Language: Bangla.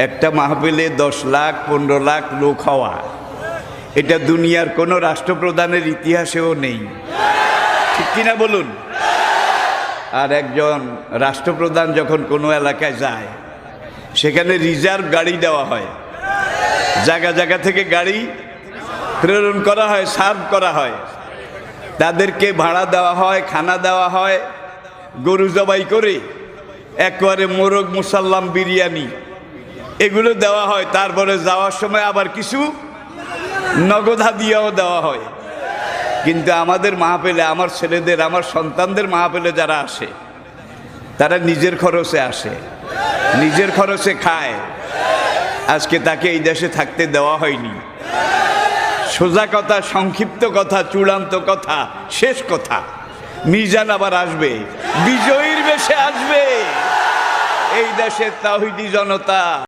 একটা মাহফিলে 10 লাখ 15 লাখ লোক হওয়া, এটা দুনিয়ার কোনো রাষ্ট্রপ্রধানের ইতিহাসেও নেই, ঠিক কিনা বলুন? আর একজন রাষ্ট্রপ্রধান যখন কোনো এলাকায় যায়, সেখানে রিজার্ভ গাড়ি দেওয়া হয়, জায়গা জায়গা থেকে গাড়ি প্রেরণ করা হয়, সার্ভ করা হয়, তাদেরকে ভাড়া দেওয়া হয়, খানা দেওয়া হয়, গরু জবাই করে একবারে মোরগ মুসাল্লাম বিরিয়ানি এগুলো দেওয়া হয়। তারপরে যাওয়ার সময় আবার কিছু নগদ হাদিয়াও দেওয়া হয়। কিন্তু আমাদের মাহফিলে, আমার ছেলেদের, আমার সন্তানদের মাহফিলে যারা আসে, তারা নিজের খরচে আসে, নিজের খরচে খায়। আজকে তাকে এই দেশে থাকতে দেওয়া হয়নি। সোজা কথা, সংক্ষিপ্ত কথা, চূড়ান্ত কথা, শেষ কথা, মিজান আবার আসবে, বিজয়ীর বেশে আসবে এই দেশের তাওহীদি জনতা।